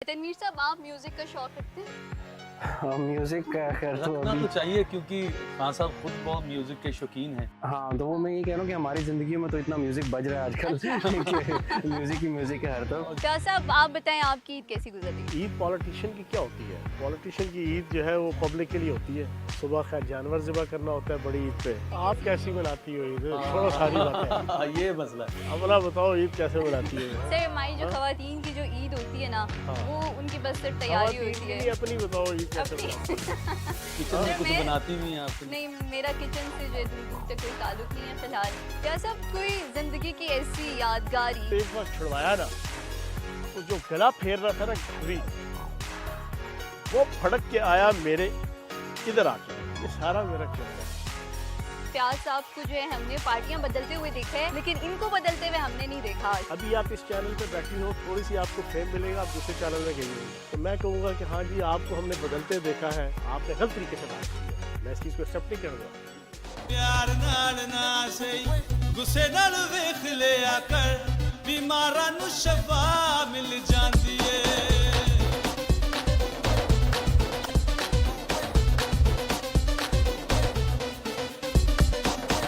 तनवीर साहब, आप म्यूजिक का शौक रखते हैं? म्यूजिक खैर तो रखना अभी तो चाहिए क्योंकि खान साहब खुद बहुत म्यूजिक के शौकीन हैं। हाँ, तो वो मैं ये कह रहा हूँ कि हमारी ज़िंदगी में तो इतना म्यूज़िक बज रहा है आजकल कि म्यूज़िक ही म्यूज़िक है हर तरफ। क्या साहब, आप बताएं आपकी ईद कैसी गुजरी? ईद पॉलिटिशियन की क्या होती है? पॉलिटिशियन की ईद जो है वो पब्लिक के लिए होती है। सुबह खैर जानवर ज़िबा करना होता है बड़ी ईद पे। आप कैसी मनाती हो ईद? छोड़ो सारी बातें। ये मसला है। अपना बताओ ईद कैसे मनाती है? सर, हमारी जो खवातीन की जो ईद होती है ना, वो उनकी बस सिर्फ तैयारी होती है। अपनी बताओ ईद कैसे अपनी- मनाती है? किचन में कुछ बनाती नहीं हैं आप? नहीं, मेरा किचन से जो है दूर दूर तक कोई ताल्लुक नहीं है फिलहाल। क्या सब कोई जिंदगी की ऐसी यादगार ईद? एक बार छुड़वाया ना, तो जो गला फेर रहा था ना घड़ी, वो फड़क के आया मेरे इधर आके। ये सारा मेरा क्यों है? प्याज साहब को जो है हमने पार्टियां बदलते हुए देखा है, लेकिन इनको बदलते हुए हमने नहीं देखा। अभी आप इस चैनल पे बैठी हो, थोड़ी सी आपको फेम मिलेगा, आप दूसरे चैनल में गई होगी, तो मैं कहूँगा कि हाँ जी, आपको हमने बदलते देखा है, आपने गलत तरीके से बात की है। मैं इस चीज़ को एक्सेप्ट नहीं करूँगा। प्यार नाल ना सही गुस्से नाल वेख लिया कर, बीमारां नू शफा मिल जांदी है।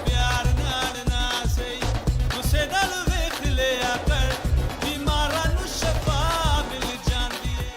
प्यार नाल ना सही गुस्से नाल वेख लिया कर, बीमारां नू शफा मिल जांदी है।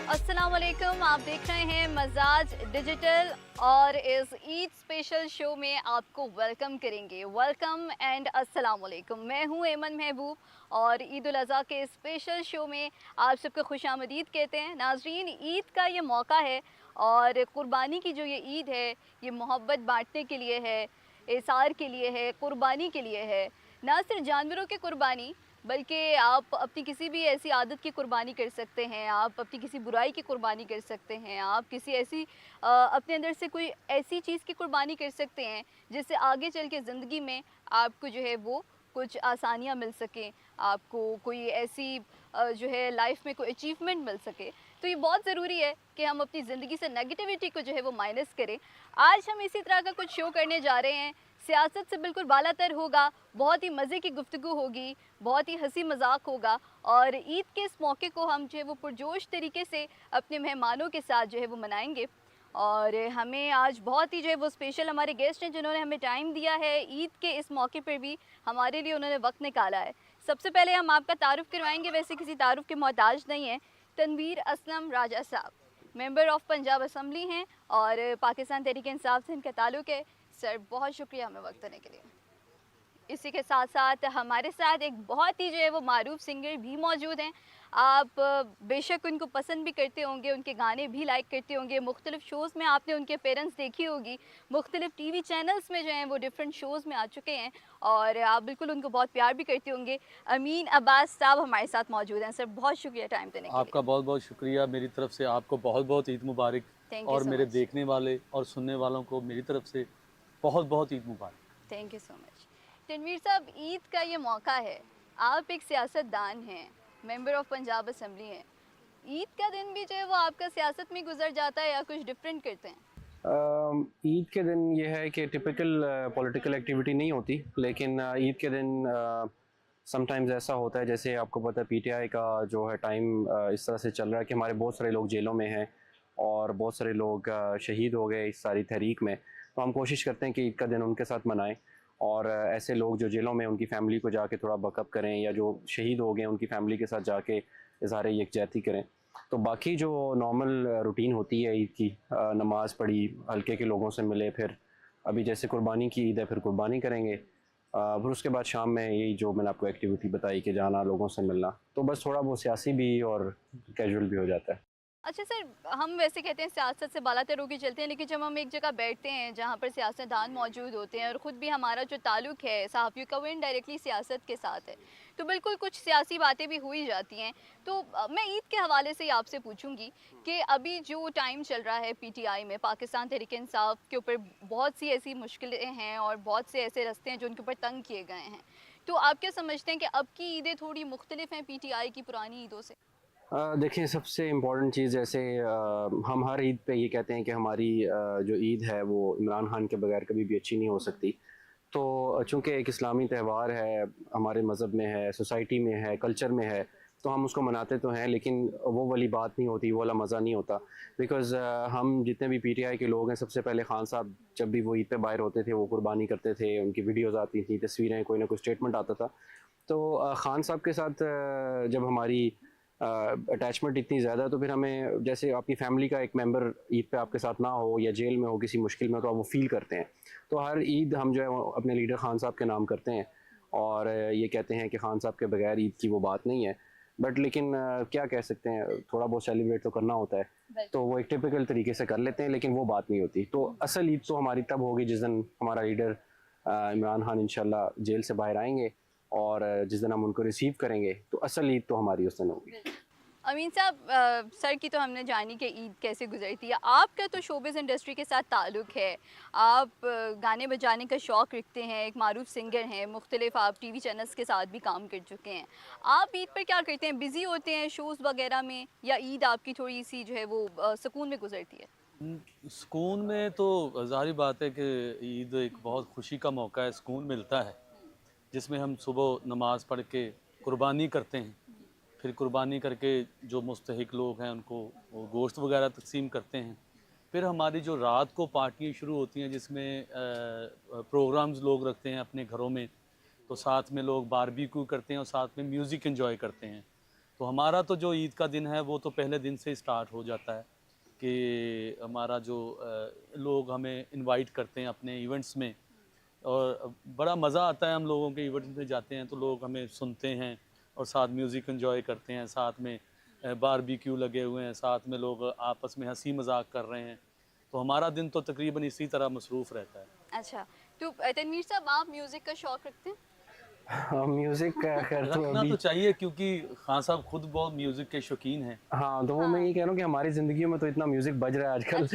अस्सलाम वालेकुम, आप देख रहे हैं मजाज डिजिटल और इस ईद स्पेशल शो में आपको वेलकम करेंगे। वेलकम एंड अस्सलाम वालेकुम। मैं हूं एमन महबूब और ईद उल अज़हा के स्पेशल शो में आप सबको खुशामदीद कहते हैं। नाजरीन, ईद का ये मौका है और कुर्बानी की जो ये ईद है, ये मोहब्बत बांटने के लिए है, एसार के लिए है, कुर्बानी के लिए है। ना सिर्फ जानवरों की कुर्बानी, बल्कि आप अपनी किसी भी ऐसी आदत की कुर्बानी कर सकते हैं, आप अपनी किसी बुराई की कुर्बानी कर सकते हैं, आप किसी ऐसी अपने अंदर से कोई ऐसी चीज़ की कुर्बानी कर सकते हैं जिससे आगे चल के ज़िंदगी में आपको जो है वो कुछ आसानियाँ मिल सकें, आपको कोई ऐसी जो है लाइफ में कोई अचीवमेंट मिल सके। तो ये बहुत ज़रूरी है कि हम अपनी ज़िंदगी से नेगेटिविटी को जो है वो माइनस करें। आज हम इसी तरह का कुछ शो करने जा रहे हैं, सियासत से बिल्कुल बालातर होगा, बहुत ही मज़े की गुफ्तगू होगी, बहुत ही हंसी मजाक होगा और ईद के इस मौके को हम जो है वो पुरजोश तरीके से अपने मेहमानों के साथ जो है वो मनाएंगे। और हमें आज बहुत ही जो है वो स्पेशल हमारे गेस्ट हैं जिन्होंने हमें टाइम दिया है। ईद के इस मौके पर भी हमारे लिए उन्होंने वक्त निकाला है। सबसे पहले हम आपका तारुफ़ करवाएंगे, वैसे किसी तारुफ़ के मोहताज नहीं है। तनवीर असलम राजा साहब मेंबर ऑफ पंजाब असम्बली हैं और पाकिस्तान तहरीक इंसाफ से इनका ताल्लुक़ है। सर, बहुत शुक्रिया हमें वक्त देने के लिए। इसी के साथ साथ हमारे साथ एक बहुत ही जो है वो मारूफ सिंगर भी मौजूद हैं। आप बेशक उनको पसंद भी करते होंगे, उनके गाने भी लाइक करते होंगे, मुख्तलिफ शोज़ में आपने उनके पेरेंट्स देखी होगी, मुख्तलिफ टीवी चैनल्स में जो हैं वो डिफरेंट शोज़ में आ चुके हैं और आप बिल्कुल उनको बहुत प्यार भी करते होंगे। अमीन अब्बास साहब हमारे साथ मौजूद हैं। सर, बहुत शुक्रिया टाइम देने के लिए। आपका बहुत बहुत शुक्रिया। मेरी तरफ से आपको बहुत बहुत ईद मुबारक। Thank you और so मेरे much. देखने वाले और सुनने वालों को मेरी तरफ से बहुत बहुत ईद मुबारक। Thank you so much. Tanveer साहब, ईद का ये मौका है, आप एक सियासतदान हैं, मेंबर ऑफ पंजाब असम्बली हैं, ईद का दिन भी जो है वो आपका सियासत में गुजर जाता है या कुछ डिफरेंट करते हैं? ईद के दिन ये है कि टिपिकल पॉलिटिकल एक्टिविटी नहीं होती, लेकिन ईद के दिन समटाइम्स ऐसा होता है, जैसे आपको पता है पीटीआई का जो है टाइम इस तरह से चल रहा है कि हमारे बहुत सारे लोग जेलों में हैं और बहुत सारे लोग शहीद हो गए इस सारी तहरीक में। तो हम कोशिश करते हैं कि ईद का दिन उनके साथ मनाएं और ऐसे लोग जो जेलों में उनकी फ़ैमिली को जाके थोड़ा बकअप करें या जो शहीद हो गए उनकी फ़ैमिली के साथ जाके इज़हार यकजहती करें। तो बाकी जो नॉर्मल रूटीन होती है ईद की, नमाज़ पढ़ी, हल्के के लोगों से मिले, फिर अभी जैसे कुर्बानी की ईद है फिर कुर्बानी करेंगे, फिर उसके बाद शाम में यही जो मैंने आपको एक्टिविटी बताई कि जाना, लोगों से मिलना, तो बस थोड़ा वो सियासी भी और कैजुअल भी हो जाता है। अच्छा सर, हम वैसे कहते हैं सियासत से बालातर होकर चलते हैं, लेकिन जब हम एक जगह बैठते हैं जहाँ पर सियासतदान मौजूद होते हैं और ख़ुद भी हमारा जो ताल्लुक़ है सहाफ़ियों का वो इनडायरेक्टली सियासत के साथ है, तो बिल्कुल कुछ सियासी बातें भी हुई जाती हैं। तो मैं ईद के हवाले से ही आपसे पूछूंगी कि अभी जो टाइम चल रहा है पीटीआई में, पाकिस्तान तहरीक इंसाफ के ऊपर बहुत सी ऐसी मुश्किलें हैं और बहुत से ऐसे रास्ते हैं जो उनके ऊपर तंग किए गए हैं, तो आप क्या समझते हैं कि अब की ईदें थोड़ी मुख्तलिफ हैं पीटीआई की पुरानी ईदों से? देखिए, सबसे इम्पोर्टेंट चीज़ जैसे हम हर ईद पे ये कहते हैं कि हमारी जो ईद है वो इमरान खान के बगैर कभी भी अच्छी नहीं हो सकती। तो चूँकि एक इस्लामी त्यौहार है, हमारे मज़हब में है, सोसाइटी में है, कल्चर में है, तो हम उसको मनाते तो हैं, लेकिन वो वाली बात नहीं होती, वो वाला मज़ा नहीं होता। बिकॉज़ हम जितने भी पीटीआई के लोग हैं, सबसे पहले खान साहब जब भी वो ईद पे बाहर होते थे, वो कुर्बानी करते थे, उनकी वीडियोज़ आती थी, तस्वीरें, कोई ना कोई स्टेटमेंट आता था। तो खान साहब के साथ जब हमारी अटैचमेंट इतनी ज़्यादा, तो फिर हमें, जैसे आपकी फैमिली का एक मेंबर ईद पे आपके साथ ना हो या जेल में हो किसी मुश्किल में, तो आप वो फील करते हैं। तो हर ईद हम जो है वो अपने लीडर खान साहब के नाम करते हैं और ये कहते हैं कि खान साहब के बगैर ईद की वो बात नहीं है। बट लेकिन क्या कह सकते हैं, थोड़ा बहुत सेलिब्रेट तो करना होता है, तो वो एक टिपिकल तरीके से कर लेते हैं, लेकिन वो बात नहीं होती। तो असल ईद तो हमारी तब होगी जिस दिन हमारा लीडर इमरान खान इंशाल्लाह जेल से बाहर आएंगे और जिस दिन हम उनको रिसीव करेंगे, तो असल ईद तो हमारी उस दिन होगी। अमीन साहब, सर की तो हमने जानी कि ईद कैसे गुजरती है। आपका तो शोबिज़ इंडस्ट्री के साथ ताल्लुक़ है, आप गाने बजाने का शौक़ रखते हैं, एक मारूफ सिंगर हैं, मुख्तलिफ आप टीवी चैनल्स के साथ भी काम कर चुके हैं। आप ईद पर क्या करते हैं? बिज़ी होते हैं शोज़ वगैरह में, या ईद आपकी थोड़ी सी जो है वो सुकून में गुजरती है? सुकून में तो ज़ाहिर बात है कि ईद एक बहुत खुशी का मौका है, सुकून मिलता है, जिसमें हम सुबह नमाज़ पढ़ के कुर्बानी करते हैं, फिर कुर्बानी करके जो मुस्तहिक लोग हैं उनको वो गोश्त वगैरह तकसीम करते हैं। फिर हमारी जो रात को पार्टियाँ शुरू होती हैं, जिसमें प्रोग्राम्स लोग रखते हैं अपने घरों में, तो साथ में लोग बारबेक्यू करते हैं और साथ में म्यूज़िक एंजॉय करते हैं। तो हमारा तो जो ईद का दिन है वो तो पहले दिन से स्टार्ट हो जाता है कि हमारा जो लोग हमें इनवाइट करते हैं अपने इवेंट्स में, और बड़ा मज़ा आता है। हम लोगों के इवेंट्स में जाते हैं तो लोग हमें सुनते हैं और साथ म्यूज़िक एंजॉय करते हैं, साथ में बारबेक्यू लगे हुए हैं, साथ में लोग आपस में हंसी मजाक कर रहे हैं। तो हमारा दिन तो तकरीबन इसी तरह मसरूफ़ रहता है। अच्छा, तो तनवीर साहब, आप म्यूज़िक का शौक़ रखते हैं? म्यूज़िक खैर तो रखना अभी, तो चाहिए क्योंकि खान साहब खुद बहुत म्यूज़िक के शौकीन हैं। हाँ, तो वो मैं ये कह रहा हूँ कि हमारी ज़िंदगी में तो इतना म्यूज़िक बज रहा है आजकल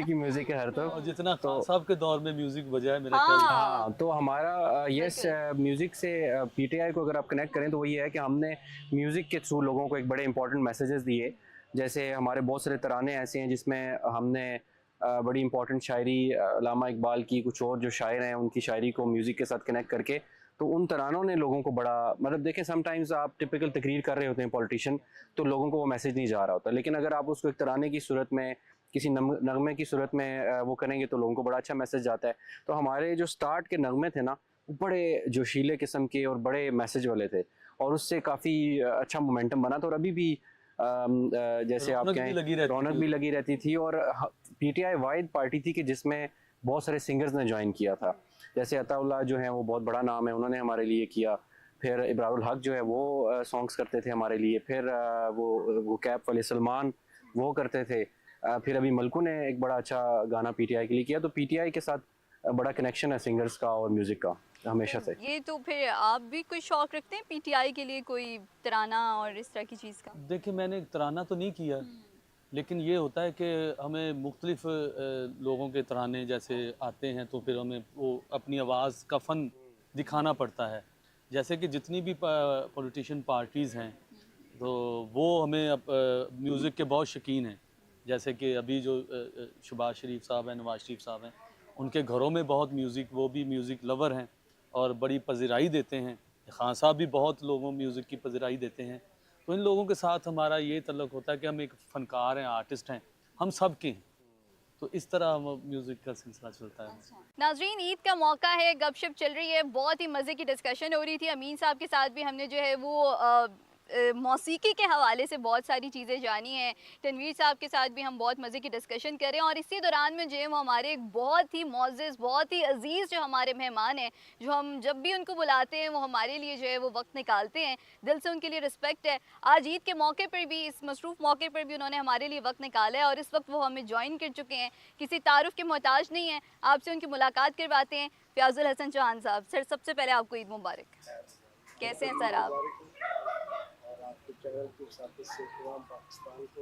कि म्यूज़िक है हर और तरफ। जितना खान साहब के दौर में म्यूज़िक बजा है मेरा ख्याल है। हाँ, तो हमारा यस, म्यूज़िक से पीटीआई को अगर आप कनेक्ट करें तो वो ये है कि हमने म्यूज़िक के थ्रू लोगों को एक बड़े इंपॉर्टेंट मैसेजेस दिए। जैसे हमारे बहुत सारे तराने ऐसे हैं जिसमें हमने बड़ी इंपॉर्टेंट शायरी, अल्लामा इकबाल की, कुछ और जो शायर हैं उनकी शायरी को म्यूज़िक के साथ कनेक्ट करके, तो उन तरानों ने लोगों को बड़ा, मतलब देखें, समटाइम्स आप टिपिकल तकरीर कर रहे होते हैं पॉलिटिशियन, तो लोगों को वो मैसेज नहीं जा रहा होता, लेकिन अगर आप उसको एक तराने की सूरत में, किसी नगमे की सूरत में वो करेंगे तो लोगों को बड़ा अच्छा मैसेज जाता है। तो हमारे जो स्टार्ट के नगमे थे ना, वो बड़े जोशीले किस्म के और बड़े मैसेज वाले थे, और उससे काफ़ी अच्छा मोमेंटम बना था। और अभी भी जैसे आप कहें, रौनक भी लगी रहती थी। और पीटीआई वाहिद पार्टी थी कि जिसमें बहुत सारे सिंगर्स ने ज्वाइन किया था। जैसे अताउल्लाह जो हैं वो बहुत बड़ा नाम है, उन्होंने हमारे लिए किया। फिर इब्रारुल हक जो है वो सॉन्ग्स करते थे हमारे लिए। फिर वो कैप वाले सलमान वो करते थे। फिर अभी मलकू ने एक बड़ा अच्छा गाना पीटीआई के लिए किया। तो पीटीआई के साथ बड़ा कनेक्शन है सिंगर्स का और म्यूज़िक का हमेशा से। ये तो फिर आप भी कोई शौक़ रखते हैं पीटीआई के लिए, कोई तराना और इस तरह की चीज़ का? देखिए, मैंने तराना तो नहीं किया, लेकिन ये होता है कि हमें मुख्तलिफ लोगों के तराने जैसे आते हैं तो फिर हमें वो अपनी आवाज़ का फ़न दिखाना पड़ता है। जैसे कि जितनी भी पॉलिटिशियन पार्टीज़ हैं तो वो हमें म्यूज़िक के बहुत शौकीन हैं। जैसे कि अभी जो शहबाज शरीफ साहब हैं, नवाज शरीफ साहब हैं, उनके घरों में बहुत म्यूज़िक, वो भी म्यूज़िक लवर हैं और बड़ी पज़िराई देते हैं। खान साहब भी बहुत लोगों म्यूज़िक की पज़िराई देते हैं। तो इन लोगों के साथ हमारा ये तल्लुक़ होता है कि हम एक फ़नकार हैं, आर्टिस्ट हैं, हम सब के हैं। तो इस तरह म्यूज़िक का सिलसिला चलता है। नाज़रीन, ईद का मौका है, गपशप चल रही है, बहुत ही मज़े की डिस्कशन हो रही थी। अमीन साहब के साथ भी हमने जो है वो मौसीकी के हवाले से बहुत सारी चीज़ें जानी हैं। तनवीर साहब के साथ भी हम बहुत मज़े की डिस्कशन कर रहे हैं। और इसी दौरान में जो है वो हमारे एक बहुत ही मोअज़्ज़ज़, बहुत ही अज़ीज़ जो हमारे मेहमान हैं, जो हम जब भी उनको बुलाते हैं वो हमारे लिए जो है वो वक्त निकालते हैं। दिल से उनके लिए रिस्पेक्ट है। आज ईद के मौके पर भी, इस मसरूफ़ मौके पर भी उन्होंने हमारे लिए वक्त निकाला है और इस वक्त वो हमें ज्वाइन कर चुके हैं। किसी तारुफ़ के मोहताज नहीं है। आपसे उनकी मुलाकात करवाते हैं। फ़याज़ुल हसन चौहान साहब, सर सबसे पहले आपको ईद मुबारक। कैसे हैं सर आप? चैनल के साथ से पाकिस्तान को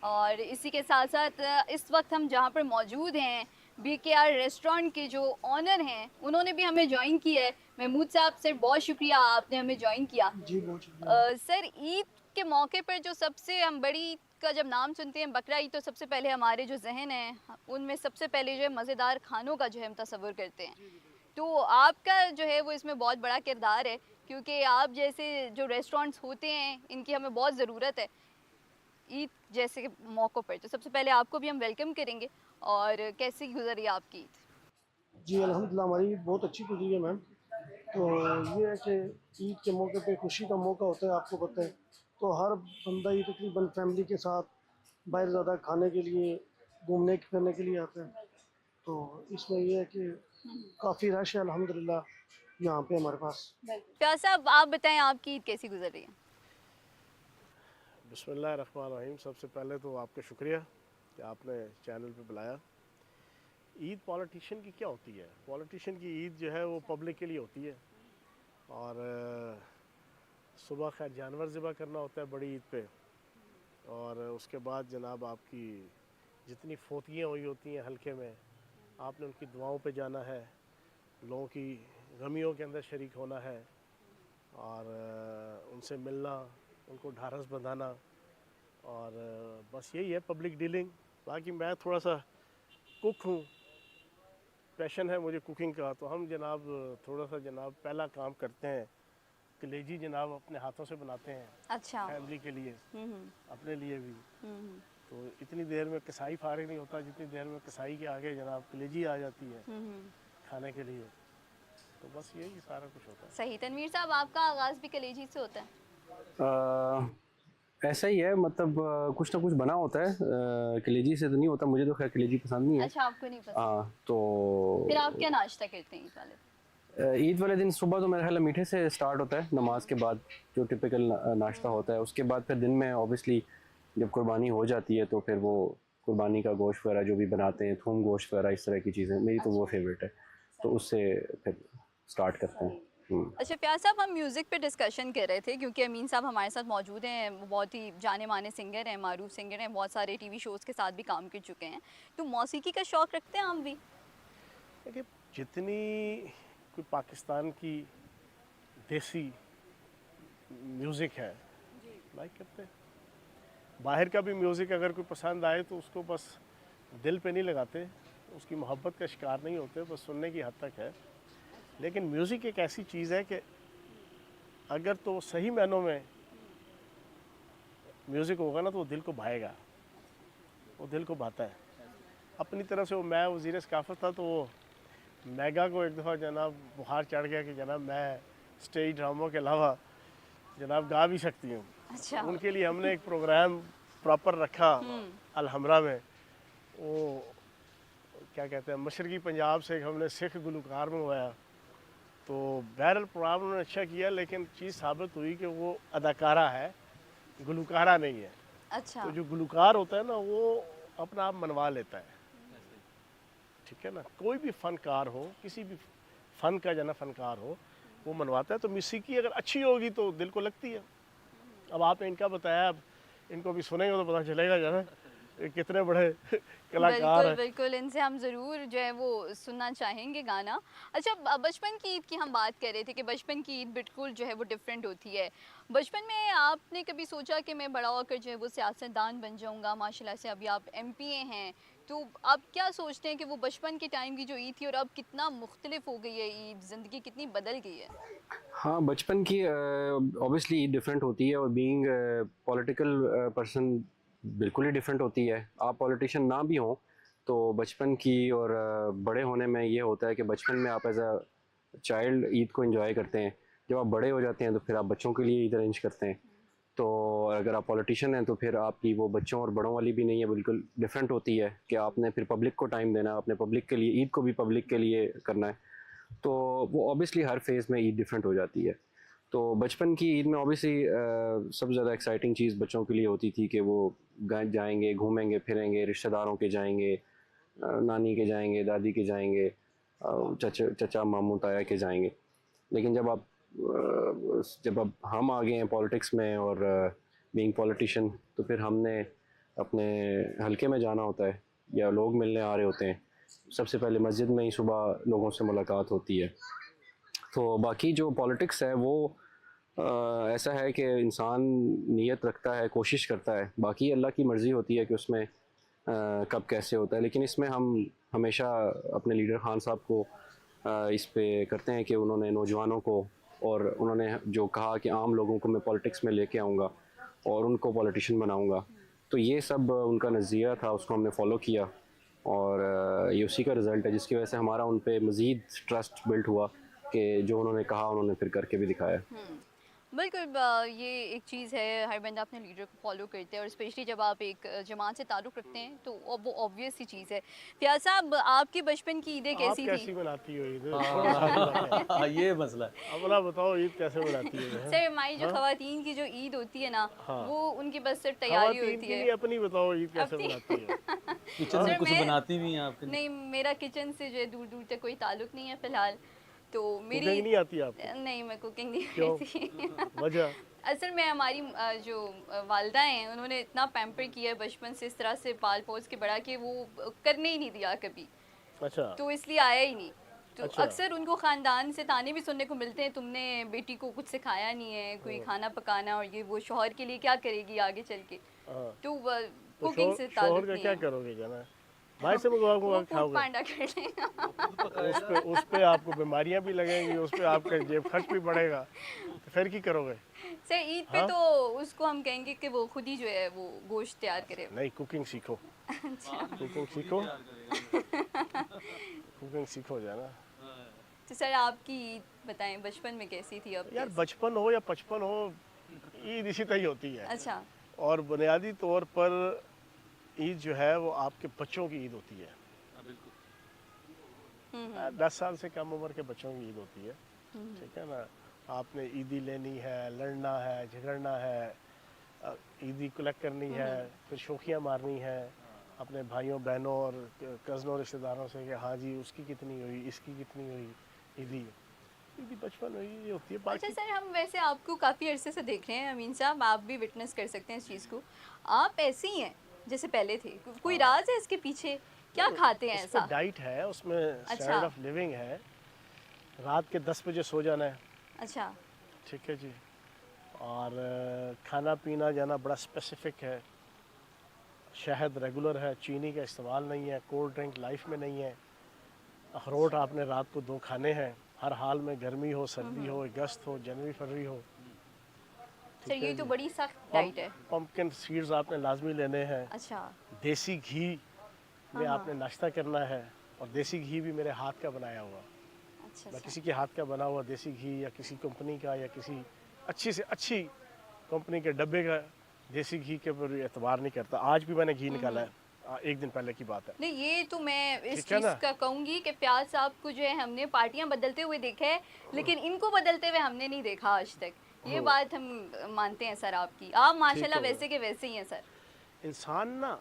और इसी के साथ साथ इस वक्त हम जहाँ पर मौजूद हैं, BKR रेस्टोरेंट के जो ऑनर हैं उन्होंने भी हमें ज्वाइन किया है। महमूद साहब सर, बहुत शुक्रिया आपने हमें ज्वाइन किया। जी बहुत शुक्रिया। सर, ईद के मौके पर जो सबसे हम बड़ी ईद का जब नाम सुनते हैं बकरा ईद, तो सबसे पहले हमारे जो जहन है उनमें सबसे पहले जो है मज़ेदार खानों का जो है हम तस्वुर करते हैं। तो आपका जो है वो इसमें बहुत बड़ा किरदार है, क्योंकि आप जैसे जो रेस्टोरेंट्स होते हैं इनकी हमें बहुत ज़रूरत है ईद जैसे मौक़ों पर। तो सबसे पहले आपको भी हम वेलकम करेंगे। और कैसी गुजरी आपकी ईद? जी अल्हम्दुलिल्लाह हमारी ईद बहुत अच्छी गुजरी है मैम। तो ये है कि ईद के मौके पे खुशी का मौका होता है, आपको पता है। तो हर बंदा ही तकरीबन फैमिली के साथ बाहर ज़्यादा खाने के लिए, घूमने फिरने के लिए आता है। तो इसमें ये है कि काफ़ी रश है अल्हम्दुलिल्लाह यहाँ पे हमारे पास। प्यार साहब, आप बताएं आपकी ईद कैसी गुजर रही है? बिस्मिल्लाहिर्रहमानिर्रहीम। सबसे पहले तो आपका शुक्रिया कि आपने चैनल पे बुलाया। ईद पॉलिटिशियन की क्या होती है? पॉलिटिशियन की ईद जो है वो पब्लिक के लिए होती है। और सुबह खैर जानवर ज़िबा करना होता है बड़ी ईद पे, और उसके बाद जनाब आपकी जितनी फोतियाँ हुई होती हैं हल्के में, आपने उनकी दुआओं पे जाना है, लोगों की गमियों के अंदर शरीक होना है, और उनसे मिलना, उनको ढारस बंधाना, और बस यही है पब्लिक डीलिंग। बाकी मैं थोड़ा सा कुक हूँ, पैशन है मुझे कुकिंग का। तो हम जनाब थोड़ा सा जनाब पहला काम करते हैं, कलेजी जनाब अपने हाथों से बनाते हैं अच्छा। फैमिली के लिए, अपने लिए भी। हम्म। तो इतनी देर में कसाई फारिग नहीं होता जितनी देर में कसाई के आगे जनाब कलेजी आ जाती है खाने के लिए। तो बस यही सारा कुछ होता है। सही। तनवीर साहब, आपका आगाज़ भी कलेजी से होता है? ऐसा ही है, मतलब कुछ ना कुछ बना होता है। कलेजी से तो नहीं होता, मुझे तो खैर कलेजी पसंद नहीं है। अच्छा, आपको नहीं पसंद? हाँ, तो फिर आप क्या नाश्ता करते हैं ईद वाले दिन? ईद वाले दिन सुबह तो मेरा ख्याल है मीठे से स्टार्ट होता है, नमाज के बाद जो टिपिकल नाश्ता होता है। उसके बाद फिर दिन में ऑब्वियसली जब कुर्बानी हो जाती है तो फिर वो कुर्बानी का गोश्त वगैरह जो भी बनाते हैं, थूम गोश्त वगैरह, इस तरह की चीज़ें मेरी तो वो फेवरेट है, तो उससे फिर स्टार्ट करते हैं। अच्छा प्यार साहब, हम म्यूज़िक पे डिस्कशन कर रहे थे, क्योंकि अमीन साहब हमारे साथ मौजूद हैं। वो बहुत ही जाने माने सिंगर हैं, मारूफ सिंगर हैं, बहुत सारे टीवी शोज़ के साथ भी काम कर चुके हैं। तो मौसीकी का शौक़ रखते हैं आप भी? देखिए, जितनी कोई पाकिस्तान की देसी म्यूज़िक है लाइक करते हैं। बाहर का भी म्यूज़िक अगर कोई पसंद आए तो उसको बस दिल पे नहीं लगाते, उसकी मोहब्बत का शिकार नहीं होते, बस सुनने की हद तक है। लेकिन म्यूज़िक एक ऐसी चीज़ है कि अगर तो सही मायनों में म्यूज़िक होगा ना तो वो दिल को भाएगा, वो दिल को भाता है। अपनी तरफ से मैं वज़ीर सकाफ़त था तो वो मेगा को एक दफ़ा जनाब बुखार चढ़ गया कि जनाब मैं स्टेज ड्रामों के अलावा जनाब गा भी सकती हूँ। अच्छा। उनके लिए हमने एक प्रोग्राम प्रॉपर रखा अलहमरा में। वो क्या कहते हैं, मशरकी पंजाब से हमने सिख गुलकार मंगवाया। तो बहरहाल प्रोग्राम उन्होंने अच्छा किया, लेकिन चीज़ साबित हुई कि वो अदाकारा है, गुलकारा नहीं है। अच्छा। तो जो गुलकार होता है ना वो अपना आप मनवा लेता है, ठीक है ना। कोई भी फ़नकार हो, किसी भी फ़न का जना फ़नकार हो, वो मनवाता है। तो मौसीकी अगर अच्छी होगी तो दिल को लगती है। अब आपने इनका बताया, अब इनको भी सुनेंगे तो पता चलेगा जरा ये कितने बड़े कलाकार बिल्कुल हैं। बिल्कुल, इनसे हम ज़रूर जो है वो सुनना चाहेंगे गाना। अच्छा, बचपन की ईद की हम बात कर रहे थे कि बचपन की ईद बिल्कुल जो है वो डिफरेंट होती है। बचपन में आपने कभी सोचा कि मैं बड़ा होकर जो है वो सियासतदान बन जाऊंगा? माशाल्लाह से अभी आप एमपीए हैं, तो आप क्या सोचते हैं कि वो बचपन के टाइम की जो ईद थी और अब कितना मुख्तलिफ हो गई है ईद, ज़िंदगी कितनी बदल गई है? हाँ, बचपन की ऑब्वियसली डिफरेंट होती है, और बीइंग पॉलिटिकल पर्सन बिल्कुल ही डिफरेंट होती है। आप पॉलिटिशियन ना भी हों तो बचपन की और बड़े होने में ये होता है कि बचपन में आप एज अ चाइल्ड ईद को एंजॉय करते हैं, जब आप बड़े हो जाते हैं तो फिर आप बच्चों के लिए ईद अरेंज करते हैं। तो अगर आप पॉलिटिशियन हैं तो फिर आपकी वो बच्चों और बड़ों वाली भी नहीं है, बिल्कुल डिफरेंट होती है कि आपने फिर पब्लिक को टाइम देना है, अपने पब्लिक के लिए, ईद को भी पब्लिक के लिए करना है। तो वो ऑब्वियसली हर फेज़ में ईद डिफरेंट हो जाती है। तो बचपन की ईद में ऑब्वियसली सबसे ज़्यादा एक्साइटिंग चीज़ बच्चों के लिए होती थी कि वो जाएंगे, घूमेंगे फिरेंगे, रिश्तेदारों के जाएंगे, नानी के जाएंगे, दादी के जाएंगे, चचा मामू ताया के जाएंगे। लेकिन जब अब हम आ गए हैं पॉलिटिक्स में और बीइंग पॉलिटिशियन, तो फिर हमने अपने हलके में जाना होता है या लोग मिलने आ रहे होते हैं। सबसे पहले मस्जिद में ही सुबह लोगों से मुलाकात होती है। तो बाकी जो पॉलिटिक्स है वो ऐसा है कि इंसान नीयत रखता है, कोशिश करता है, बाकी अल्लाह की मर्ज़ी होती है कि उसमें कब कैसे होता है। लेकिन इसमें हम हमेशा अपने लीडर खान साहब को इस पे करते हैं कि उन्होंने नौजवानों को, और उन्होंने जो कहा कि आम लोगों को मैं पॉलिटिक्स में लेके आऊँगा और उनको पॉलिटिशियन बनाऊँगा, तो ये सब उनका नज़रिया था, उसको हमने फ़ॉलो किया और ये उसी का रिज़ल्ट है जिसकी वजह से हमारा उन पे मज़ीद ट्रस्ट बिल्ड हुआ कि जो उन्होंने कहा उन्होंने फिर करके भी दिखाया। बिल्कुल ये एक चीज़ है, हर बंदा अपने लीडर को फॉलो करते हैं और स्पेशली जब आप एक जमात से ताल्लुक़ रखते हैं तो वो ऑब्वियस सी चीज़ है। फयाज साहब, आपकी बचपन की ईदें आप कैसी कैसी थी? मनाती हो ईद? ये मसला है। अपना बताओ, ईद कैसे मनाती हो? सर, हमारी जो ख़वातीन की जो ईद होती है ना, वो उनकी बस सिर्फ तैयारी ख़वातीन होती की है। नहीं, अपनी बताओ ईद कैसे अपनी- मनाती है? किचन में सर, कुछ मैं- बनाती भी हैं आपके? नहीं, मेरा किचन से जो है दूर दूर तक कोई ताल्लुक़ नहीं है फ़िलहाल, तो मेरी कुकिंग नहीं आती आपको? नहीं, मैं कुकिंग नहीं क्यों? करती। वजह? असल में हमारी जो वालदा हैं, उन्होंने इतना पैम्पर किया है बचपन से, इस तरह से पाल पोस के बड़ा कि वो करने ही नहीं दिया कभी, अच्छा, तो इसलिए आया ही नहीं। तो अच्छा। अक्सर उनको ख़ानदान से ताने भी सुनने को मिलते हैं, तुमने बेटी को कुछ सिखाया नहीं है, कोई खाना पकाना, और ये वो शौहर के लिए क्या करेगी आगे चल के। हाँ। तो तो कुकिंग से शोहर ताल्लुक़ का नहीं क्या है। करोगे? जाना भाई से मंगवा वो के फूड खाओगे? पांडा कर लेगा। उस पे आपको बीमारियां भी लगेंगी, उस पे आपका जेब खर्च भी बढ़ेगा, तो फिर की करोगे? सर, ईद पे हाँ? तो उसको हम कहेंगे कि वो खुद ही जो है वो गोश्त तैयार करे। नहीं, कुकिंग सीखो, कुकिंग सीखो, कुकिंग सीखो जाना। तो सर, आपकी ईद बताएं, बचपन में कैसी थी? अब यार कैसी? बचपन हो या बचपन हो, ईद इसी तरह ही होती है। अच्छा। और बुनियादी तौर पर ईद जो है वो आपके बच्चों की ईद होती है। 10 साल से कम उम्र के बच्चों की ईद होती है, ठीक है ना। आपने ईदी लेनी है, लड़ना है, झगड़ना है, ईदी कलेक्ट करनी है, फिर शोखियाँ मारनी है अपने भाइयों बहनों और कज़नों रिश्तेदारों से कि हाँ जी उसकी कितनी हुई, इसकी कितनी हुई ईदी। ईदी बचपन हुई ये होती है। अच्छा बाकी सर, हम वैसे आपको काफ़ी अरसे से देख रहे हैं, अमीन साहब, आप भी विटनेस कर सकते हैं इस चीज़ को। आप ऐसे ही हैं जैसे पहले थे, कोई राज है इसके पीछे? क्या खाते हैं उसमें ऐसा? डाइट है, उसमें अच्छा। स्टैंडर्ड ऑफ लिविंग है। रात के 10 बजे सो जाना है, अच्छा। ठीक है जी। और खाना पीना जाना बड़ा स्पेसिफिक है। शहद रेगुलर है, चीनी का इस्तेमाल नहीं है, कोल्ड ड्रिंक लाइफ में नहीं है। अखरोट आपने रात को 2 खाने हैं, हर हाल में, गर्मी हो, सर्दी हो, अगस्त हो, जनवरी फरवरी हो। सर, ये तो बड़ी सख्त डाइट है। पम्पकिन सीड्स आपने लाजमी लेने हैं। अच्छा। देसी घी में आपने नाश्ता करना है, और देसी घी भी मेरे हाथ का बनाया हुआ। अच्छा। मैं किसी के हाथ का बना हुआ देसी घी या किसी कंपनी का या किसी अच्छी से अच्छी कंपनी के डब्बे का देसी घी के ऊपर एतबार नहीं करता। आज भी मैंने घी निकाला है, 1 दिन पहले की बात है। नहीं, ये तो मैं इस ठीक है चीज़ ना? का कहूँगी कि प्याज साहब को जो है हमने पार्टियां बदलते हुए देखा है, लेकिन इनको बदलते हुए हमने नहीं देखा आज तक। ये बात हम मानते हैं सर आपकी। आप माशाल्लाह है। वैसे के वैसे ही हैं सर। इंसान ना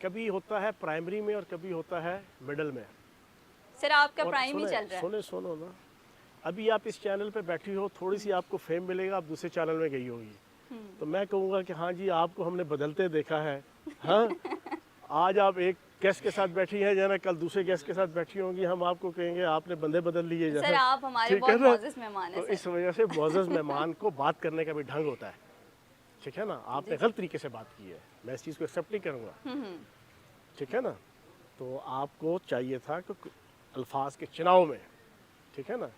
कभी होता है प्राइमरी में और कभी होता है मिडल में। सर, आपका और प्राइम ही सुने- चल रहा है। सुनो ना, अभी आप इस चैनल पे बैठी हो, थोड़ी सी आपको फेम मिलेगा, आप दूसरे चैनल में गई होगी, तो मैं कहूँगा कि हाँ जी आपको हमने बदलते देखा है। हाँ, आज आप एक गेस्ट के साथ बैठी हैं जाना, कल दूसरे गेस्ट के साथ बैठी होंगी, हम आपको कहेंगे आपने बंदे बदल लिए सर, जाना। आप हमारे ठीक है बहुत ना? मौजूद मेहमान हैं तो सर। इस वजह से मुअज़्ज़ज़ मेहमान को बात करने का भी ढंग होता है, ठीक है ना। आपने गलत तरीके से बात की है, मैं इस चीज़ को एक्सेप्ट नहीं करूँगा, ठीक है ना। तो आपको चाहिए था कि अल्फाज के चुनाव में, ठीक है ना,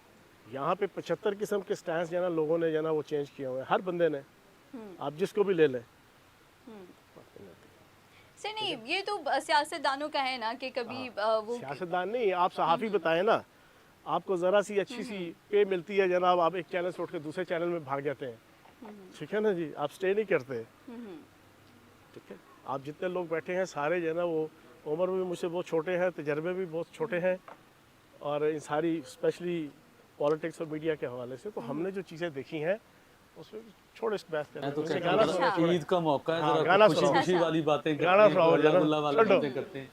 यहाँ पे 75 किस्म के स्टैंड जो है ना लोगों ने जो है ना वो चेंज किए हुए हैं, हर बंदे ने, आप जिसको भी ले लें। सर नहीं, ये तो सियासतदानों का है ना कि कभी वो सियासतदान नहीं, आप सहाफ़ी बताएं ना, आपको ज़रा सी अच्छी सी पे मिलती है जनाब, आप एक चैनल से उठ के दूसरे चैनल में भाग जाते हैं, ठीक है ना जी, आप स्टे नहीं करते, ठीक है। आप जितने लोग बैठे हैं सारे जो है ना वो उम्र में मुझसे बहुत छोटे हैं, तजर्बे भी बहुत छोटे हैं, और इन सारी स्पेशली पॉलिटिक्स और मीडिया के हवाले से तो हमने जो चीज़ें देखी हैं उसमें छोड़ो इस बहस मैं तो करने कहता गाना हूँ सुनो थोड़ा। ईद का मौका है, हाँ, जरा गाना खुशी सुनाओ। खुशी वाली बातें करते गाना हैं, सुनाओ अल्लाह जरा, गुल्ला वाली छोड़ो। बातें करते हैं।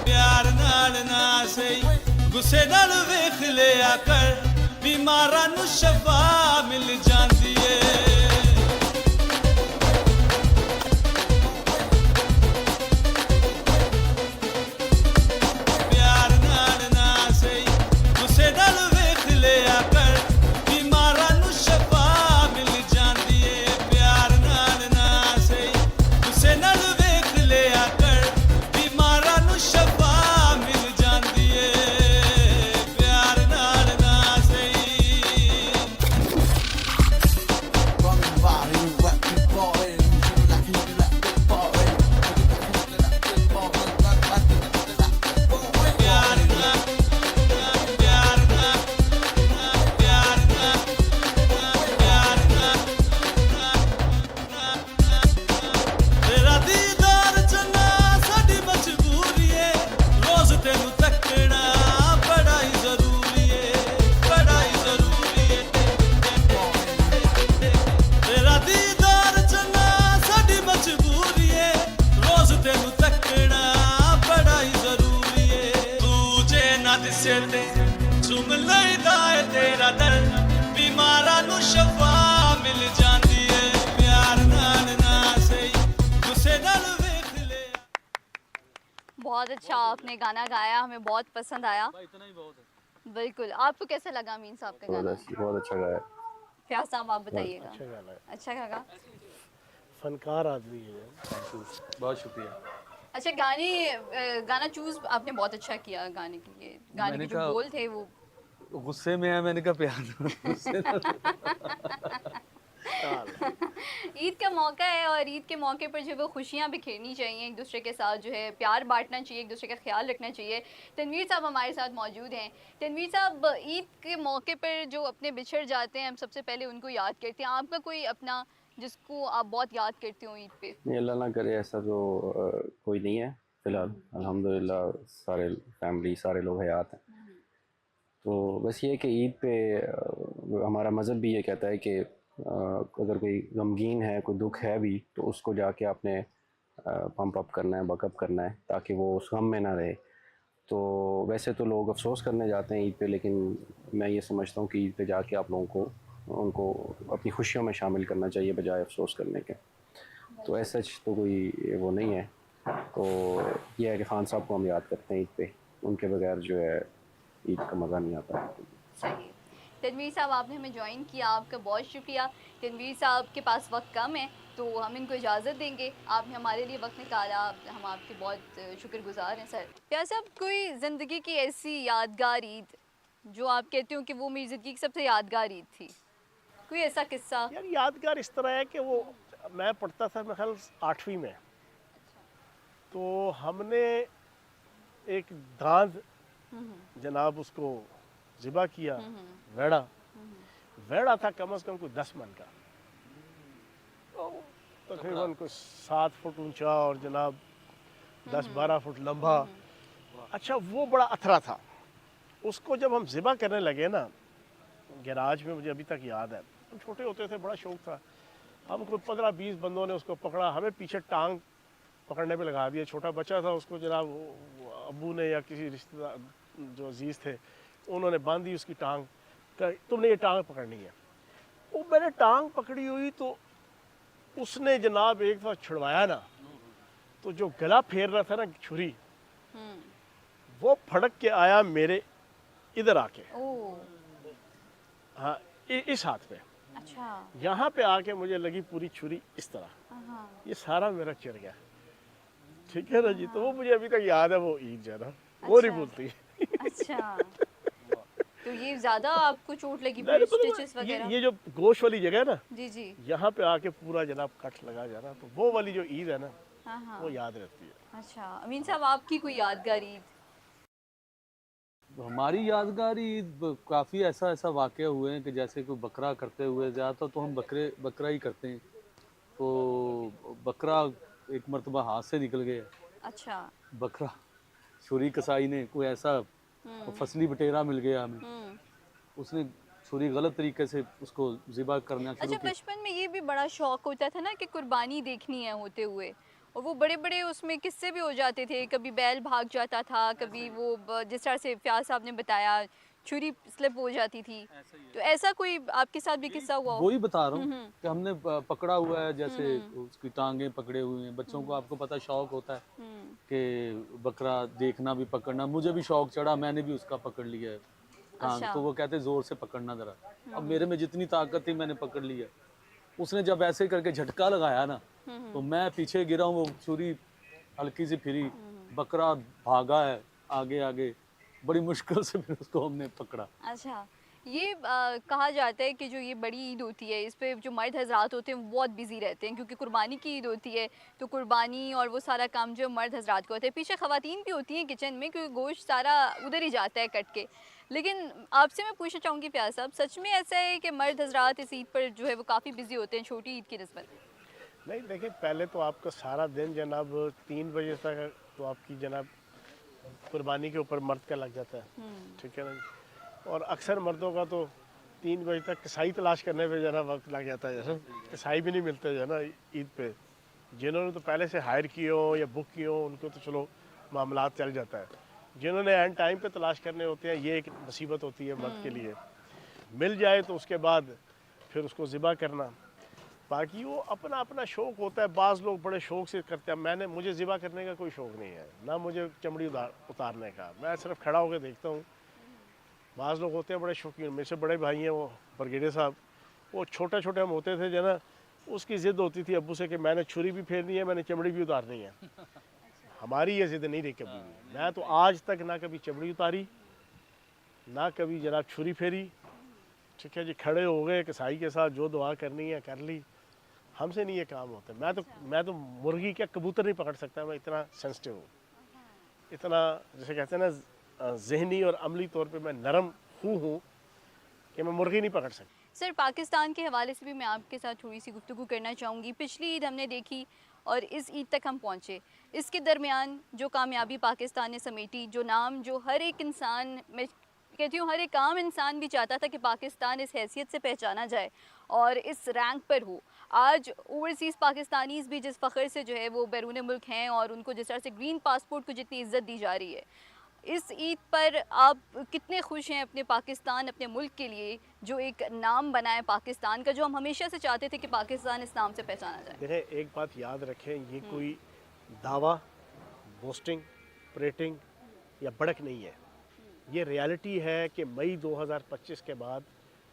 प्यार नाल ना सही गुस्से नाल वेख लिया कर बीमारां नू शफा मिल जांदी ਏ ते सुन लैदा है तेरा दर्द बीमारा नु शफा मिल जाती है प्यार नाल ना सही गुस्से नाल वेख ले बहुत अच्छा आपने गाना गाया, हमें बहुत पसंद आया। इतना ही बहुत है। बिल्कुल, आपको कैसा लगा अमीन साहब का गाना? बहुत अच्छा गाया। फयाज साहब आप बताइएगा। अच्छा गाना है, अच्छा लगा। फनकार आदमी है। Thank you. बहुत शुक्रिया। अच्छा गाना चूज आपने बहुत अच्छा किया गाने के लिए। गाने मैंने के जो कहा- बोल थे वो गुस्से में है, मैंने कहा प्यार गुस्से ईद का मौका है और ईद के मौके पर जो वो खुशियाँ बिखेरनी चाहिए, एक दूसरे के साथ जो है प्यार बांटना चाहिए, एक दूसरे का ख्याल रखना चाहिए। तनवीर साहब हमारे साथ मौजूद हैं। तनवीर साहब, ईद के मौके पर जो अपने बिछड़ जाते हैं हम सबसे पहले उनको याद करते हैं। आपका कोई अपना जिसको आप बहुत याद करते हो ईद पे? नहीं, अल्लाह ना करे ऐसा तो कोई नहीं है फ़िलहाल। अल्हम्दुलिल्लाह सारे फैमिली सारे लोग हयात हैं। तो बस ये है कि ईद पे हमारा मज़हब भी ये कहता है कि अगर कोई गमगीन है, कोई दुख है भी, तो उसको जाके आपने पंप अप करना है, बकअप करना है, ताकि वो उस गम में ना रहे। तो वैसे तो लोग अफसोस करने जाते हैं ईद पे, लेकिन मैं ये समझता हूँ कि ईद पे जाके आप लोगों को उनको अपनी खुशियों में शामिल करना चाहिए बजाय अफसोस करने के। तो ऐसा तो कोई वो नहीं है। तो ये है कि ख़ान साहब को हम याद करते हैं ईद पे, उनके बगैर जो है ईद का मज़ा नहीं आता। सही। तनवीर साहब आपने हमें ज्वाइन किया, आपका बहुत शुक्रिया। तनवीर साहब के पास वक्त कम है तो हम इनको इजाज़त देंगे। आपने हमारे लिए वक्त निकाला, हम आपके बहुत शुक्रगुजार हैं सर। क्या साहब, कोई ज़िंदगी की ऐसी यादगार ईद जो आप कहते हो कि वो मेरी ज़िंदगी की सबसे यादगार ईद थी, कोई ऐसा किस्सा? यार यादगार इस तरह है कि वो मैं पढ़ता था मेरे ख्याल 8वीं में, तो हमने एक दांद जनाब उसको ज़िबा किया, वेड़ा था कम से कम कोई 10 मन का, तो तकरीबन कोई 7 फुट ऊंचा और जनाब 10-12 फुट लंबा। अच्छा वो बड़ा अथरा था। उसको जब हम ज़िबा करने लगे ना गैराज में, मुझे अभी तक याद है, हम छोटे होते थे, बड़ा शौक था। हम कोई 15-20 बंदों ने उसको पकड़ा, हमें पीछे टांग पकड़ने पे लगा दिया। छोटा बच्चा था, उसको जनाब अब्बू ने या किसी रिश्तेदार जो अजीज़ थे उन्होंने बांधी उसकी टांग, तुमने ये टांग पकड़नी है। वो मैंने टांग पकड़ी हुई तो उसने जनाब एक बार छुड़वाया ना, तो जो गला फेर रहा था ना छुरी, वो फड़क के आया मेरे इधर आके, ओह, हाँ इस हाथ पे, अच्छा। यहाँ पे आके मुझे लगी पूरी छुरी इस तरह, हाँ। ये सारा मेरा चिर गया। ठीक है ना जी, तो वो मुझे अभी तक याद है, वो ईद जो है ना वो नहीं अच्छा। भूलती। अच्छा, तो ये ज़्यादा आपको चोट लगी नहीं, फिर तो स्टिचेस वगैरह? ये जो गोश वाली जगह है ना, जी जी। यहाँ पे आके पूरा जनाब कट लगा जाना, तो वो वाली जो ईद है ना हाँ हाँ। वो याद रहती है। अच्छा, अमीन साहब आपकी कोई यादगार ईद? हमारी यादगार ईद काफ़ी ऐसा वाक़या हुए हैं कि जैसे कोई बकरा करते हुए, ज़्यादातर तो हम बकरा ही करते हैं। तो बकरा एक मरतबा हाथ से निकल गया। अच्छा। बकरा छुरी कसाई ने कोई ऐसा फसली बटेरा मिल गया हमें, उसने छुरी गलत तरीके से उसको ज़िबा करना शुरू अच्छा, किया। बचपन में ये भी बड़ा शौक होता था ना कि कुर्बानी देखनी है होते हुए, और वो बड़े बड़े उसमें किस्से भी हो जाते थे, कभी बैल भाग जाता था, कभी वो जिस तरह से फयाज साहब ने बताया छुरी स्लिप हो जाती थी। तो ऐसा कोई आपके साथ भी किस्सा हुआ हो? वही बता रहा हूँ कि हमने पकड़ा हुआ है, जैसे उसकी टांगे पकड़े हुए हैं। बच्चों को आपको पता शौक होता है कि बकरा देखना भी, पकड़ना। मुझे भी शौक चढ़ा, मैंने भी उसका पकड़ लिया है टांग। अच्छा। तो वो कहते जोर से पकड़ना जरा। अब मेरे में जितनी ताकत थी मैंने पकड़ लिया। उसने जब ऐसे करके झटका लगाया ना, तो मैं पीछे गिरा हूँ, वो छुरी हल्की सी फिरी, बकरा भागा है आगे आगे, बड़ी मुश्किल से फिर उसको हमने पकड़ा। अच्छा, ये कहा जाता है कि जो ये बड़ी ईद होती है इस पे जो मर्द हजरात होते हैं वो बहुत बिजी रहते हैं, क्योंकि कुर्बानी की ईद होती है, तो कुर्बानी और वो सारा काम जो मर्द हजरात का होता है। पीछे ख़वातीन भी होती हैं किचन में, क्योंकि गोश्त सारा उधर ही जाता है कट के। लेकिन आपसे मैं पूछना चाहूँगी फयाज साहब, सच में ऐसा है कि मर्द हजरात इस ईद पर जो है वो काफ़ी बिजी होते हैं छोटी ईद की निस्बत? नहीं देखिए, पहले तो आपका सारा दिन जनाब 3 बजे तक तो आपकी जनाब कुर्बानी के ऊपर मर्द का लग जाता है। ठीक है ना जी। और अक्सर मर्दों का तो 3 बजे तक कसाई तलाश करने पे जना वक्त लग जाता है। जैसे कसाई भी नहीं मिलते जो ना ईद पे, जिन्होंने तो पहले से हायर किए हो या बुक किए हो उनको तो चलो मामला चल जाता है, जिन्होंने एंड टाइम पे तलाश करने होते हैं, ये एक मुसीबत होती है मर्द के लिए। मिल जाए तो उसके बाद फिर उसको ज़िबा करना, बाकी वो अपना अपना शौक़ होता है। बाज़ लोग बड़े शौक़ से करते हैं, मुझे ज़िबा करने का कोई शौक़ नहीं है, ना मुझे चमड़ी उतारने का, मैं सिर्फ खड़ा होकर देखता हूँ। बाज़ लोग होते हैं बड़े शौकीन, मेरे से बड़े भाई हैं वो ब्रिगेडियर साहब, वो छोटे छोटे हम होते थे जो ना, उसकी ज़िद होती थी अब्बू से कि मैंने छुरी भी फेरनी है, मैंने चमड़ी भी उतारनी है। हमारी ये ज़िद नहीं रही कभी भी। मैं तो आज तक ना कभी चमड़ी उतारी, ना कभी जनाब छुरी फेरी। ठीक है जी, खड़े हो गए कसाई के साथ, जो दुआ करनी है कर ली। हमसे नहीं ये काम होता। मैं तो मुर्गी क्या कबूतर नहीं पकड़ सकता, मैं इतना सेंसिटिव हूँ, इतना जैसे कहते हैं ना ज़हनी और अमली तौर पे मैं नरम हूँ कि मैं मुर्गी नहीं पकड़ सकता। सर, पाकिस्तान के हवाले से भी मैं आपके साथ थोड़ी सी गुफ्तगू करना चाहूँगी। पिछली ईद हमने देखी और इस ईद तक हम पहुँचे। इसके दरमियान जो कामयाबी पाकिस्तान ने समेटी, जो नाम जो हर एक इंसान, मैं कहती हूँ हर एक आम इंसान भी चाहता था कि पाकिस्तान इस हैसियत से पहचाना जाए और इस रैंक पर हो। आज ओवरसीज़ पाकिस्तानीज़ भी जिस फ़ख्र से जो है वो बैरून मुल्क हैं और उनको जिस तरह से ग्रीन पासपोर्ट को जितनी इज़्ज़त दी जा रही है, इस ईद पर आप कितने खुश हैं अपने पाकिस्तान, अपने मुल्क के लिए जो एक नाम बना है पाकिस्तान का, जो हम हमेशा से चाहते थे कि पाकिस्तान इस नाम से पहचाना जाए? देखें, एक बात याद रखें, ये कोई दावा, बोस्टिंग, परेटिंग या बड़क नहीं है। ये रियलिटी है कि मई 2025 के बाद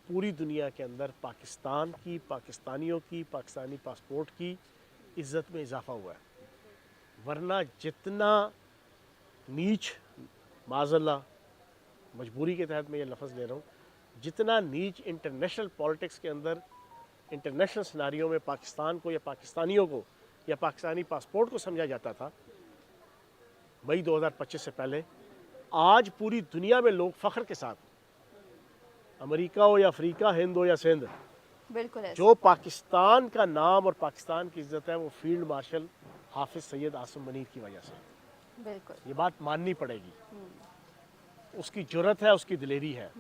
पूरी दुनिया के अंदर पाकिस्तान की, पाकिस्तानियों की, पाकिस्तानी पासपोर्ट की इज़्ज़त में इजाफा हुआ है। वरना जितना नीच, माज़ल्लाह मजबूरी के तहत मैं ये लफ्ज़ ले रहा हूँ, जितना नीच इंटरनेशनल पॉलिटिक्स के अंदर, इंटरनेशनल सिनारियों में पाकिस्तान को या पाकिस्तानियों को या पाकिस्तानी पासपोर्ट को समझा जाता था मई 2025 से पहले, आज पूरी दुनिया में लोग फ़ख्र के साथ, अमेरिका हो या अफ्रीका, हिंद हो या सिंध, बिल्कुल है। जो पाकिस्तान का नाम और पाकिस्तान की इज़्ज़त है वो फील्ड मार्शल हाफिज़ सैयद आसिम मनीर की वजह से। बिल्कुल, ये बात माननी पड़ेगी। उसकी जुर्रत है, उसकी दिलेरी है।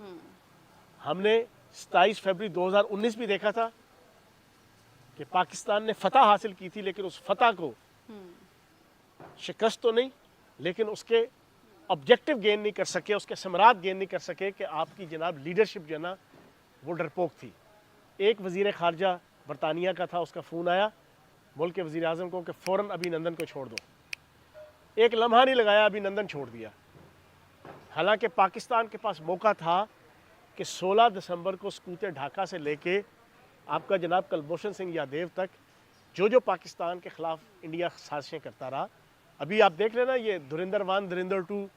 हमने 27 फरवरी 2019 भी देखा था कि पाकिस्तान ने फतह हासिल की थी, लेकिन उस फतह को शिकस्त तो नहीं, लेकिन उसके ऑब्जेक्टिव गेन नहीं कर सके, उसके समरात गेन नहीं कर सके कि आपकी जनाब लीडरशिप जो है ना वो डरपोक थी। एक वज़ीर ख़ारजा बरतानिया का था, उसका फ़ोन आया मुल्क के वज़ीर आज़म को कि फ़ौरन अभिनंदन को छोड़ दो। एक लम्हा नहीं लगाया, अभिनंदन छोड़ दिया। हालांकि पाकिस्तान के पास मौका था कि 16 दिसंबर को सकूते ढाका से लेके आपका जनाब कुलभूषण सिंह यादव तक जो पाकिस्तान के ख़िलाफ़ इंडिया साजिशें करता रहा। अभी आप देख लेना, ये धुरिंदर 1, धुरिंदर 2,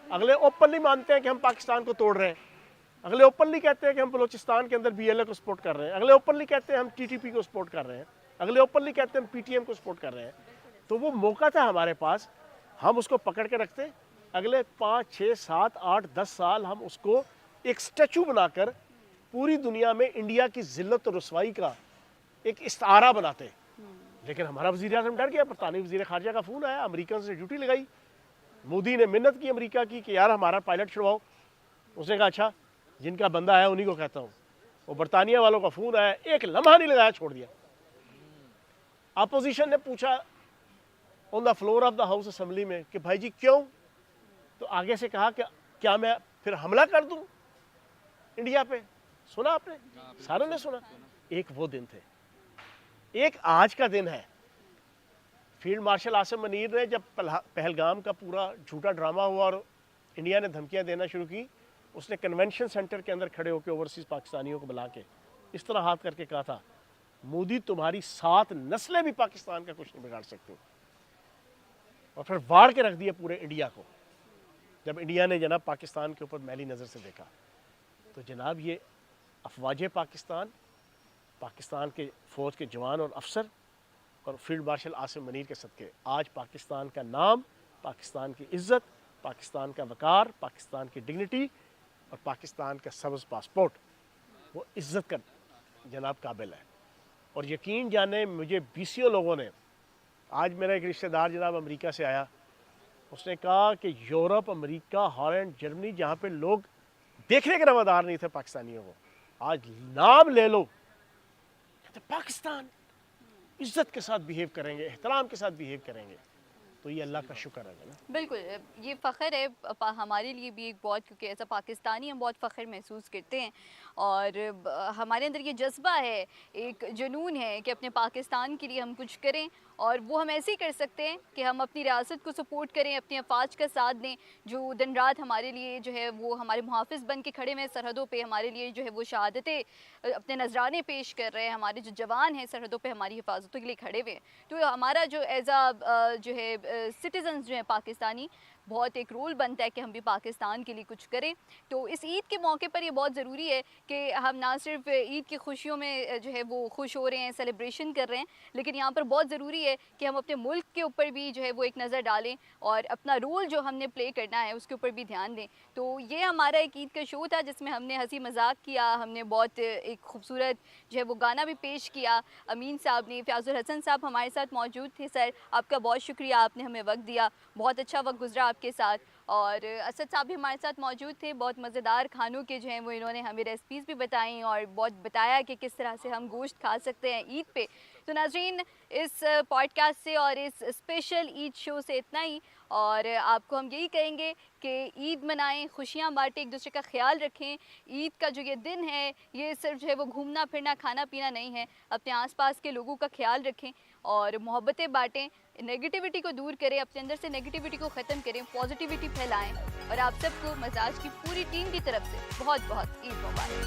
अगले ओपनली मानते हैं कि हम पाकिस्तान को तोड़ रहे हैं, अगले ओपनली कहते हैं कि हम बलूचिस्तान के अंदर BLA को सपोर्ट कर रहे हैं, अगले ओपनली कहते हैं हम TTP को सपोर्ट कर रहे हैं, अगले ओपनली कहते हैं हम PTM को सपोर्ट कर रहे हैं। तो वो मौका था हमारे पास, हम उसको पकड़ के रखते। अगले 5, 6, 7, 8, 10 साल हम उसको एक स्टैचू बनाकर पूरी दुनिया में इंडिया की ज़िल्लत और रुसवाई का एक इस्तारा बनाते। लेकिन हमारा वज़ीर आज़म डर गया। बरतानी वज़ीर ख़ारजा का फ़ोन आया, अमेरिकन से ड्यूटी लगाई। मोदी ने मिन्नत की अमेरिका की कि यार हमारा पायलट छुड़वाओ। उसने कहा अच्छा, जिनका बंदा है उन्हीं को कहता हूँ। वो बरतानिया वालों का फ़ोन आया, एक लम्हा नहीं लगाया, छोड़ दिया। अपोजिशन ने पूछा on the floor of the house assembly में कि भाई जी क्यों? तो आगे से कहा कि क्या मैं फिर हमला कर दूं इंडिया पे? सुना आपने? सारों ने सुना। एक वो दिन थे, एक आज का दिन है। फील्ड मार्शल आसिम मनीर ने जब पहलगाम का पूरा झूठा ड्रामा हुआ और इंडिया ने धमकियां देना शुरू की, उसने कन्वेंशन सेंटर के अंदर खड़े होकर ओवरसीज़ पाकिस्तानियों को बुला के इस तरह हाथ करके कहा था, मोदी तुम्हारी 7 नस्लें भी पाकिस्तान का कुछ नहीं बिगाड़ सकती। और फिर वाड़ के रख दिया पूरे इंडिया को। जब इंडिया ने जनाब पाकिस्तान के ऊपर मैली नज़र से देखा, तो जनाब ये अफवाज पाकिस्तान, पाकिस्तान के फ़ौज के जवान और अफसर और फील्ड मार्शल आसिम मनीर के सदक़े आज पाकिस्तान का नाम, पाकिस्तान की इज़्ज़त, पाकिस्तान का वक़ार, पाकिस्तान की डिग्निटी और पाकिस्तान का सब्ज़ पासपोर्ट वो इज़्ज़त का जनाब काबिल है। और यकीन जाने, मुझे 20 लोगों ने, आज मेरा एक रिश्तेदार जनाब अमेरिका से आया, उसने कहा कि यूरोप, अमेरिका, हॉलैंड, जर्मनी, जहाँ पे लोग देखने के रवादार नहीं थे पाकिस्तानियों को, आज नाम ले लो, कहते पाकिस्तान इज़्ज़त के साथ बिहेव करेंगे, एहतराम के साथ बिहेव करेंगे। तो ये अल्लाह का शुक्र है ना। बिल्कुल, ये फ़ख्र है हमारे लिए भी एक बहुत, क्योंकि एज़ अ पाकिस्तानी हम बहुत फ़ख्र महसूस करते हैं और हमारे अंदर ये जज्बा है, एक जुनून है कि अपने पाकिस्तान के लिए हम कुछ करें और वो हम ऐसे ही कर सकते हैं कि हम अपनी रियासत को सपोर्ट करें, अपनी अफवाज का साथ दें जो दिन रात हमारे लिए जो है वो हमारे मुहाफ़िज़ बन के खड़े हैं सरहदों पे, हमारे लिए जो है वो शहादतें अपने नजराने पेश कर रहे हैं, हमारे जो जवान हैं सरहदों पे हमारी हिफाजतों के लिए खड़े हुए हैं। तो हमारा जो एज़ अ जो है सिटीज़न्स जो हैं पाकिस्तानी, बहुत एक रोल बनता है कि हम भी पाकिस्तान के लिए कुछ करें। तो इस ईद के मौके पर ये बहुत ज़रूरी है कि हम ना सिर्फ ईद की खुशियों में जो है वो खुश हो रहे हैं, सेलिब्रेशन कर रहे हैं, लेकिन यहाँ पर बहुत ज़रूरी है कि हम अपने मुल्क के ऊपर भी जो है वो एक नज़र डालें और अपना रोल जो हमने प्ले करना है उसके ऊपर भी ध्यान दें। तो ये हमारा एक ईद का शो था जिसमें हमने हंसी मजाक किया, हमने बहुत एक खूबसूरत जो है वो गाना भी पेश किया। अमीन साहब ने, फ़याज़ुल हसन साहब हमारे साथ मौजूद थे। सर, आपका बहुत शुक्रिया, आपने हमें वक्त दिया, बहुत अच्छा वक्त गुजरा आपके साथ। और असद साहब भी हमारे साथ मौजूद थे, बहुत मज़ेदार खानों के जो हैं वो इन्होंने हमें रेसिपीज़ भी बताई और बहुत बताया कि किस तरह से हम गोश्त खा सकते हैं ईद पे। तो नाज़रीन, इस पॉडकास्ट से और इस स्पेशल ईद शो से इतना ही, और आपको हम यही कहेंगे कि ईद मनाएं, खुशियाँ बांटें, एक दूसरे का ख्याल रखें। ईद का जो ये दिन है ये सिर्फ जो है वो घूमना फिरना खाना पीना नहीं है, अपने आसपास के लोगों का ख्याल रखें और मोहब्बतें बांटें, नेगेटिविटी को दूर करें, अपने अंदर से नेगेटिविटी को ख़त्म करें, पॉजिटिविटी फैलाएं। और आप सबको मजाज की पूरी टीम की तरफ से बहुत बहुत ईद मुबारक।